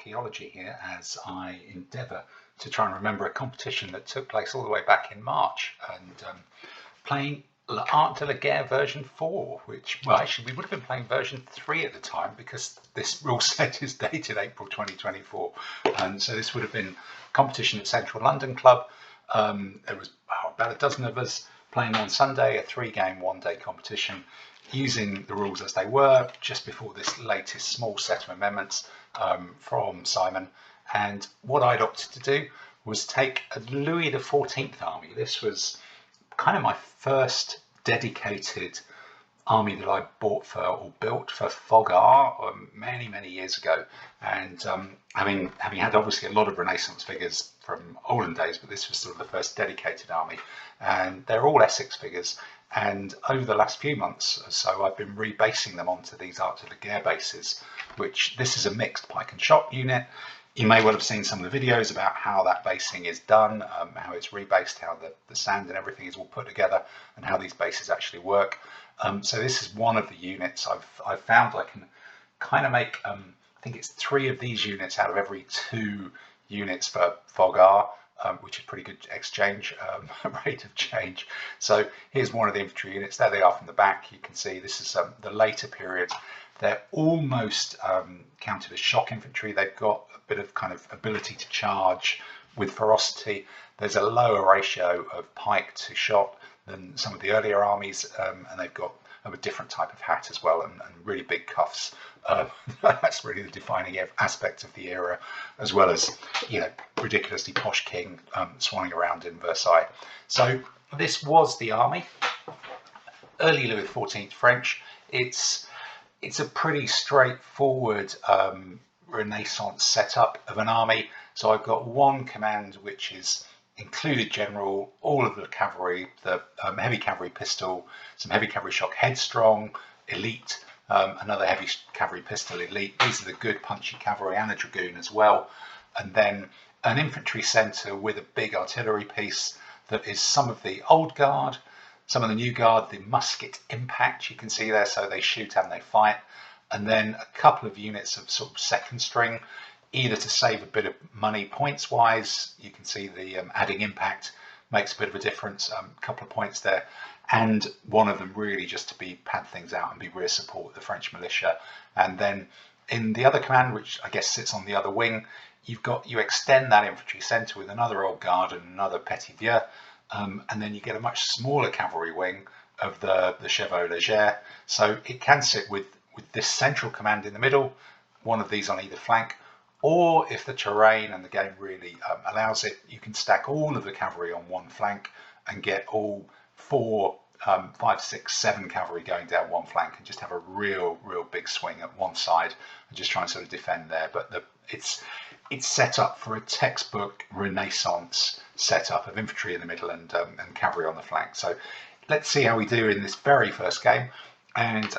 archaeology here as I endeavour to try and remember a competition that took place all the way back in March, and playing L'Art de la Guerre version 4, which, well, actually we would have been playing version 3 at the time because this rule set is dated April 2024, and so this would have been competition at Central London Club. There was about a dozen of us playing on Sunday, a 3-game 1-day competition, using the rules as they were just before this latest small set of amendments from Simon. And what I'd opted to do was take a Louis XIV army. This was kind of my first dedicated army that I bought for or built for Guerre many years ago, and having had obviously a lot of Renaissance figures from olden days, but this was sort of the first dedicated army, and they're all Essex figures. And over the last few months or so, I've been rebasing them onto these Art de la Guerre bases, which this is a mixed pike and shot unit. You may well have seen some of the videos about how that basing is done, how it's rebased, how the sand and everything is all put together, and how these bases actually work. So this is one of the units I've found I can kind of make, I think it's 3 of these units out of every 2 units for Guerre, which is pretty good exchange rate of change. So here's one of the infantry units. There they are from the back. You can see this is the later period. They're almost counted as shock infantry. They've got a bit of kind of ability to charge with ferocity. There's a lower ratio of pike to shot than some of the earlier armies, and they've got a different type of hat as well, and really big cuffs. That's really the defining aspect of the era, as well as, you know, ridiculously posh king swanning around in Versailles. So this was the army, early Louis XIV French. It's a pretty straightforward Renaissance setup of an army. So I've got one command which is included general, all of the cavalry, the heavy cavalry pistol, some heavy cavalry shock headstrong, elite, another heavy cavalry pistol elite. These are the good punchy cavalry, and a dragoon as well. And then an infantry centre with a big artillery piece that is some of the old guard, some of the new guard, the musket impact you can see there, so they shoot and they fight. And then a couple of units of sort of second string, either to save a bit of money points wise. You can see the adding impact makes a bit of a difference, a couple of points there, and one of them really just to pad things out and be rear support, the French militia. And then in the other command, which I guess sits on the other wing, you extend that infantry centre with another old guard and another petit vieux, and then you get a much smaller cavalry wing of the chevaux légers. So it can sit with this central command in the middle, one of these on either flank, or if the terrain and the game really allows it, you can stack all of the cavalry on one flank and get all 4, 5, 6, 7 cavalry going down one flank, and just have a real big swing at one side and just try and sort of defend there. But it's set up for a textbook Renaissance setup of infantry in the middle and cavalry on the flank. So let's see how we do in this very first game. And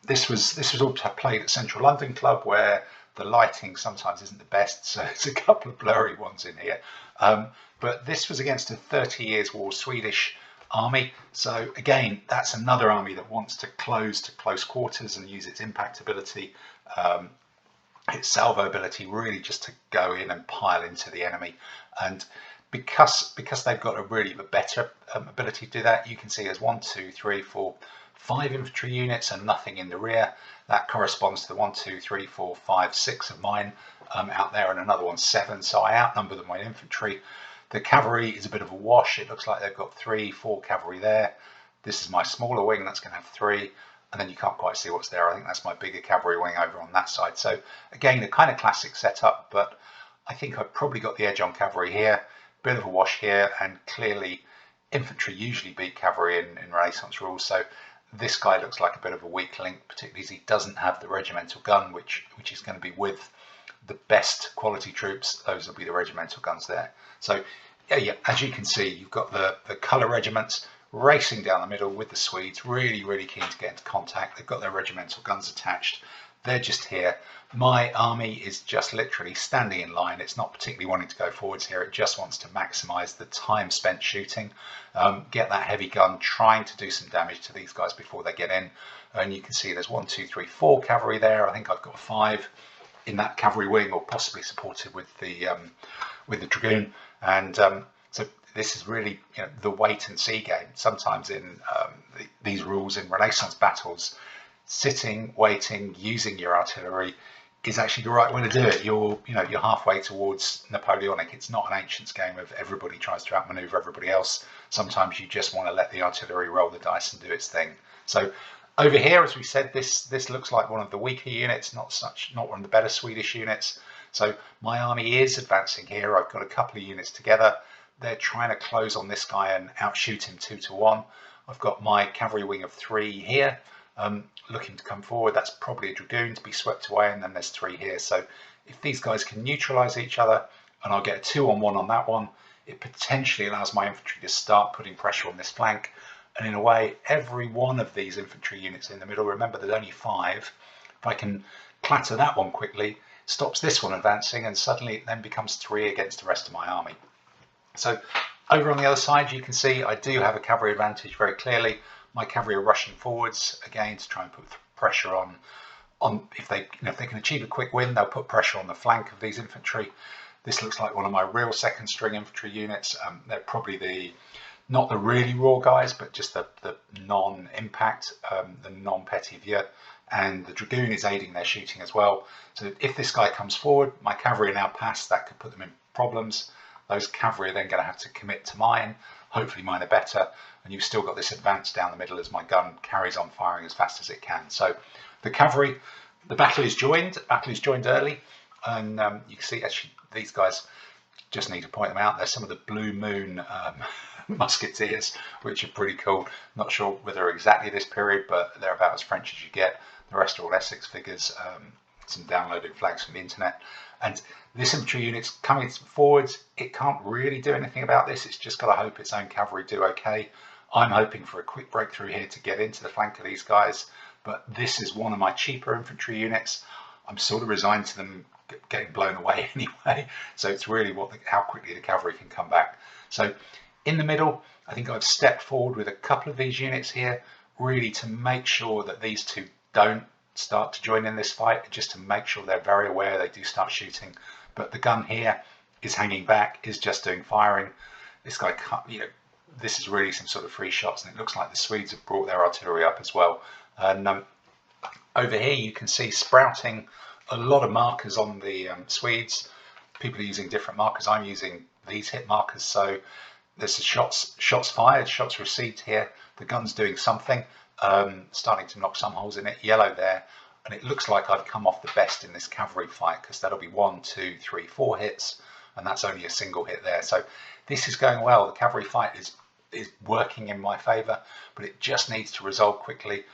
this was all played at Central London Club, where the lighting sometimes isn't the best, so there's a couple of blurry ones in here. But this was against a 30 Years War Swedish army. So again, that's another army that wants to close to close quarters and use its impact ability, its salvo ability, really just to go in and pile into the enemy. And because they've got a better ability to do that, you can see there's 1, 2, 3, 4, 5 infantry units and nothing in the rear. That corresponds to the 1, 2, 3, 4, 5, 6 of mine out there, and another one 7. So I outnumber them with infantry. The cavalry is a bit of a wash. It looks like they've got 3, 4 cavalry there. This is my smaller wing, that's going to have 3, and then you can't quite see what's there. I think that's my bigger cavalry wing over on that side. So again, a kind of classic setup, but I think I've probably got the edge on cavalry here. Bit of a wash here, and clearly infantry usually beat cavalry in Renaissance rules. So this guy looks like a bit of a weak link, particularly as he doesn't have the regimental gun, which is going to be with the best quality troops. Those will be the regimental guns there. So yeah, as you can see, you've got the colour regiments racing down the middle with the Swedes, really keen to get into contact. They've got their regimental guns attached. They're just here. My army is just literally standing in line. It's not particularly wanting to go forwards here. It just wants to maximise the time spent shooting, get that heavy gun, trying to do some damage to these guys before they get in. And you can see there's 1, 2, 3, 4 cavalry there. I think I've got 5. in that cavalry wing, or possibly supported with the dragoon. And so this is really, you know, the wait and see game. Sometimes in these rules in Renaissance battles, sitting, waiting, using your artillery is actually the right way to do it. You're halfway towards Napoleonic. It's not an ancients game of everybody tries to outmaneuver everybody else. Sometimes you just want to let the artillery roll the dice and do its thing. So over here, as we said, this looks like one of the weaker units, not one of the better Swedish units. So my army is advancing here. I've got a couple of units together. They're trying to close on this guy and outshoot him 2-1. I've got my cavalry wing of 3 here, looking to come forward. That's probably a dragoon to be swept away, and then there's 3 here. So if these guys can neutralize each other, and I'll get a 2-on-1 on that one, it potentially allows my infantry to start putting pressure on this flank. And in a way, every one of these infantry units in the middle, remember there's only 5, if I can clatter that one quickly, stops this one advancing, and suddenly it then becomes 3 against the rest of my army. So over on the other side, you can see I do have a cavalry advantage very clearly. My cavalry are rushing forwards again to try and put pressure on if they can achieve a quick win, they'll put pressure on the flank of these infantry. This looks like one of my real second string infantry units. They're probably not the really raw guys, but just the non-impact, the non-petit vieux, and the dragoon is aiding their shooting as well. So if this guy comes forward, my cavalry are now past, that could put them in problems. Those cavalry are then going to have to commit to mine. Hopefully mine are better, and you've still got this advance down the middle as my gun carries on firing as fast as it can. So the cavalry, the battle is joined early, and you can see actually these guys, just need to point them out, they're some of the Blue Moon musketeers, which are pretty cool. Not sure whether they're exactly this period, but they're about as French as you get. The rest are all Essex figures, some downloaded flags from the internet. And this infantry unit's coming forwards. It can't really do anything about this. It's just got to hope its own cavalry do okay. I'm hoping for a quick breakthrough here to get into the flank of these guys, but this is one of my cheaper infantry units. I'm sort of resigned to them getting blown away anyway. So it's really how quickly the cavalry can come back. So in the middle, I think I've stepped forward with a couple of these units here, really to make sure that these two don't start to join in this fight, just to make sure they're very aware they do start shooting. But the gun here is hanging back, is just doing firing. This guy can't, this is really some sort of free shots, and it looks like the Swedes have brought their artillery up as well. And over here you can see sprouting a lot of markers on the Swedes. People are using different markers. I'm using these hit markers. So there's the shots fired, shots received here. The gun's doing something, starting to knock some holes in it. Yellow there, and it looks like I've come off the best in this cavalry fight, because that'll be 1, 2, 3, 4 hits, and that's only a single hit there. So this is going well. The cavalry fight is working in my favour, but it just needs to resolve quickly.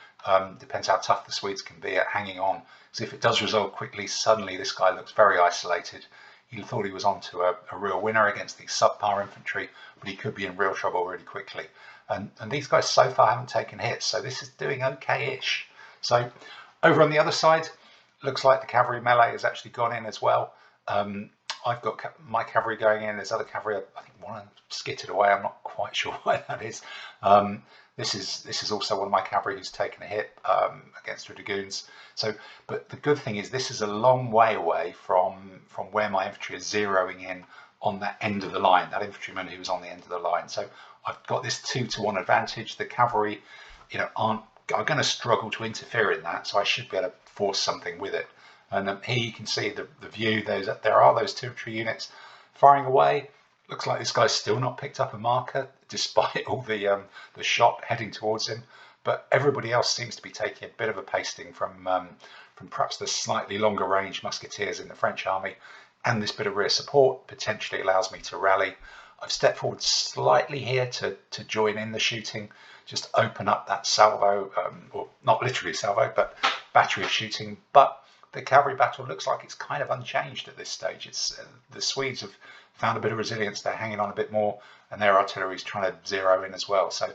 Depends how tough the Swedes can be at hanging on. So if it does resolve quickly, suddenly this guy looks very isolated. He thought he was onto a real winner against these subpar infantry, but he could be in real trouble really quickly. And these guys so far haven't taken hits, so this is doing okay-ish. So over on the other side, looks like the cavalry melee has actually gone in as well. I've got my cavalry going in. There's other cavalry, I think one of them skittered away. I'm not quite sure why that is. This is also one of my cavalry who's taken a hit against the dragoons. So, but the good thing is this is a long way away from where my infantry is zeroing in on that end of the line, that infantryman who was on the end of the line. So I've got this 2-1 advantage. The cavalry, are going to struggle to interfere in that, so I should be able to force something with it. And here you can see the view. There are those 2 infantry units firing away. Looks like this guy's still not picked up a marker, despite all the shot heading towards him. But everybody else seems to be taking a bit of a pasting from perhaps the slightly longer range musketeers in the French army, and this bit of rear support potentially allows me to rally. I've stepped forward slightly here to join in the shooting, just open up that salvo, or not literally salvo, but battery of shooting. But the cavalry battle looks like it's kind of unchanged at this stage. It's the Swedes have found a bit of resilience. They're hanging on a bit more, and their artillery is trying to zero in as well. So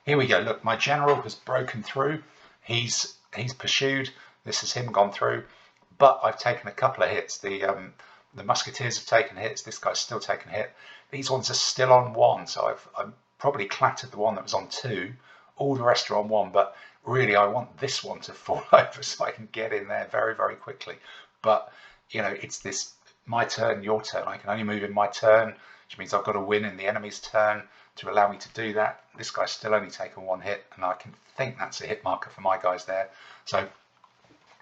here we go. Look, my general has broken through. He's pursued. This is him gone through, but I've taken a couple of hits. The musketeers have taken hits. This guy's still taking a hit. These ones are still on 1, so I've probably clattered the one that was on 2. All the rest are on 1, but really I want this one to fall over so I can get in there very, very quickly. But you know, it's this my turn, your turn. I can only move in my turn, which means I've got to win in the enemy's turn to allow me to do that. This guy's still only taken one hit, and I can think that's a hit marker for my guys there. So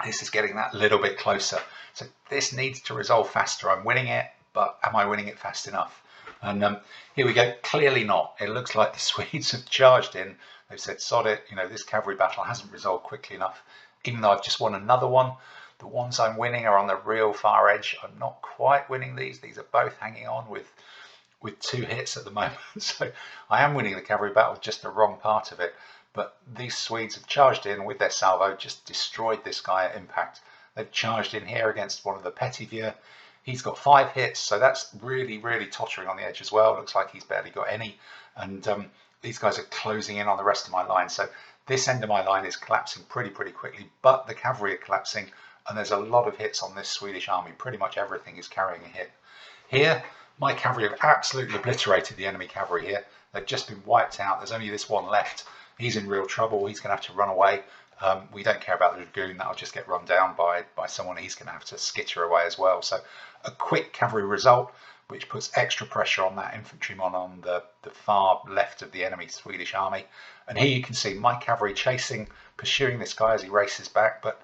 this is getting that little bit closer. So this needs to resolve faster. I'm winning it, but am I winning it fast enough? And here we go. Clearly not. It looks like the Swedes have charged in. They've said, sod it, you know, this cavalry battle hasn't resolved quickly enough. Even though I've just won another one, the ones I'm winning are on the real far edge. I'm not quite winning these. These are both hanging on with 2 hits at the moment. So I am winning the cavalry battle, just the wrong part of it. But these Swedes have charged in with their salvo, just destroyed this guy at impact. They've charged in here against one of the Petitvieux. He's got 5 hits, so that's really, really tottering on the edge as well. Looks like he's barely got any. And these guys are closing in on the rest of my line. So this end of my line is collapsing pretty quickly, but the cavalry are collapsing, and there's a lot of hits on this Swedish army. Pretty much everything is carrying a hit. Here, my cavalry have absolutely obliterated the enemy cavalry here. They've just been wiped out. There's only this one left. He's in real trouble. He's going to have to run away. We don't care about the dragoon. That'll just get run down by someone. He's going to have to skitter away as well. So a quick cavalry result, which puts extra pressure on that infantryman on the far left of the enemy Swedish army. And here you can see my cavalry pursuing this guy as he races back. But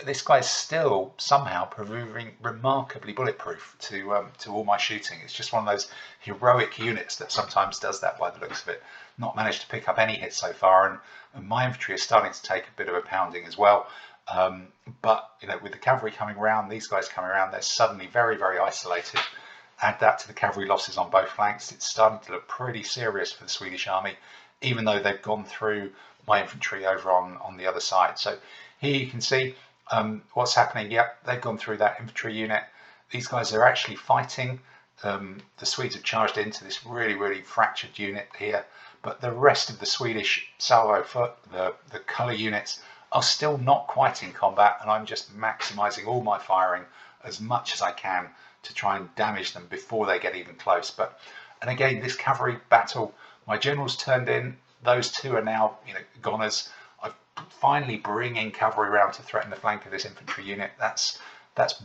this guy's still somehow proving remarkably bulletproof to all my shooting. It's just one of those heroic units that sometimes does that by the looks of it. Not managed to pick up any hits so far, and my infantry is starting to take a bit of a pounding as well. But you know, with the cavalry coming around, these guys coming around, they're suddenly very isolated. Add that to the cavalry losses on both flanks, it's starting to look pretty serious for the Swedish army, even though they've gone through my infantry over on the other side. So here you can see what's happening. Yep, they've gone through that infantry unit. These guys are actually fighting. The Swedes have charged into this really fractured unit here, but the rest of the Swedish salvo foot, the colour units, are still not quite in combat, and I'm just maximising all my firing as much as I can to try and damage them before they get even close. And again, this cavalry battle, my generals turned in. Those 2 are now, you know, goners. I'm finally bringing cavalry around to threaten the flank of this infantry unit. That's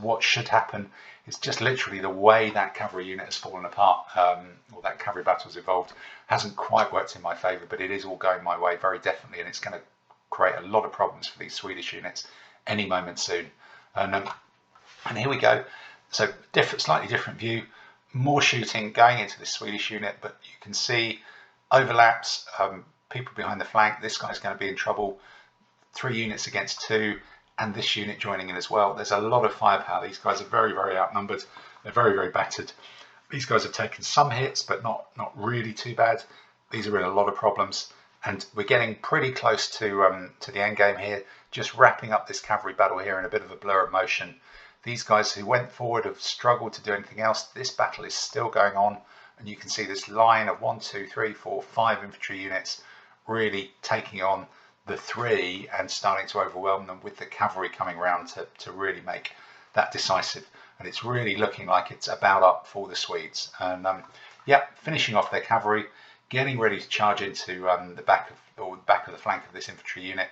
what should happen. It's just literally the way that cavalry unit has fallen apart, or that cavalry battle's evolved, hasn't quite worked in my favour, but it is all going my way very definitely, and it's going to create a lot of problems for these Swedish units any moment soon. And here we go. So slightly different view, more shooting going into this Swedish unit, but you can see overlaps, people behind the flank. This guy's going to be in trouble. 3 units against 2, and this unit joining in as well. There's a lot of firepower. These guys are very outnumbered. They're very battered. These guys have taken some hits, but not really too bad. These are in a lot of problems, and we're getting pretty close to the end game here. Just wrapping up this cavalry battle here in a bit of a blur of motion. These guys who went forward have struggled to do anything else. This battle is still going on, and you can see this line of 1, 2, 3, 4, 5 infantry units really taking on the 3 and starting to overwhelm them, with the cavalry coming around to really make that decisive. And it's really looking like it's about up for the Swedes. And finishing off their cavalry, getting ready to charge into the back of the flank of this infantry unit.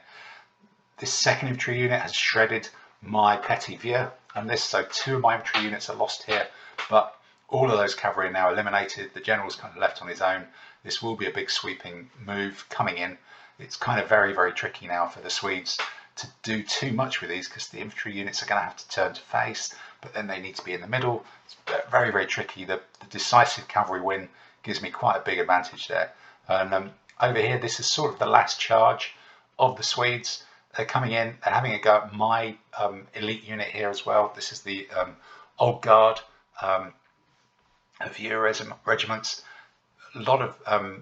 This second infantry unit has shredded my Petitvieux, and so 2 of my infantry units are lost here, but all of those cavalry are now eliminated. The general's kind of left on his own. This will be a big sweeping move coming in. It's kind of very tricky now for the Swedes to do too much with these, because the infantry units are going to have to turn to face, but then they need to be in the middle. It's very tricky. The decisive cavalry win gives me quite a big advantage there. And over here, this is sort of the last charge of the Swedes. They're coming in, they're having a go at my elite unit here as well. This is the Old Guard of your regiments. A lot of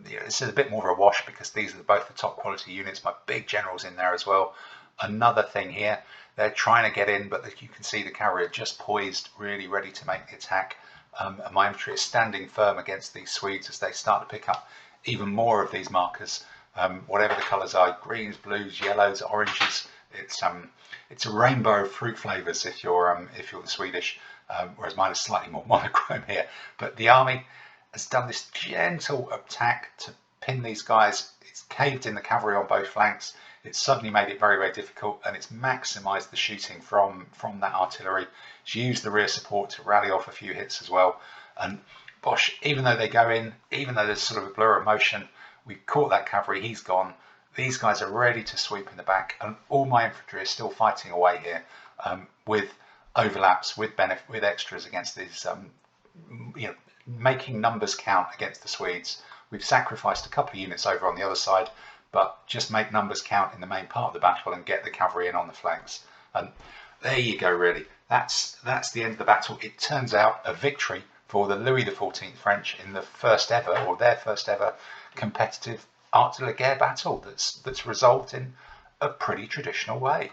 this is a bit more of a wash, because these are both the top quality units. My big generals in there as well. Another thing here, they're trying to get in, but you can see the cavalry are just poised, really ready to make the attack. And my infantry is standing firm against these Swedes as they start to pick up even more of these markers. Whatever the colours are, greens, blues, yellows, oranges. It's a rainbow of fruit flavours if you're the Swedish, whereas mine is slightly more monochrome here. But the army has done this gentle attack to pin these guys. It's caved in the cavalry on both flanks. It's suddenly made it very, very difficult, and it's maximised the shooting from that artillery. It's used the rear support to rally off a few hits as well. And Bosch, even though they go in, even though there's sort of a blur of motion, we caught that cavalry, he's gone. These guys are ready to sweep in the back, and all my infantry is still fighting away here with overlaps, with extras against these, making numbers count against the Swedes. We've sacrificed a couple of units over on the other side, but just make numbers count in the main part of the battle and get the cavalry in on the flanks. And there you go, really. That's the end of the battle. It turns out a victory for the Louis XIV French in the first ever, or their first ever, competitive Art de la Guerre battle that's resolved in a pretty traditional way.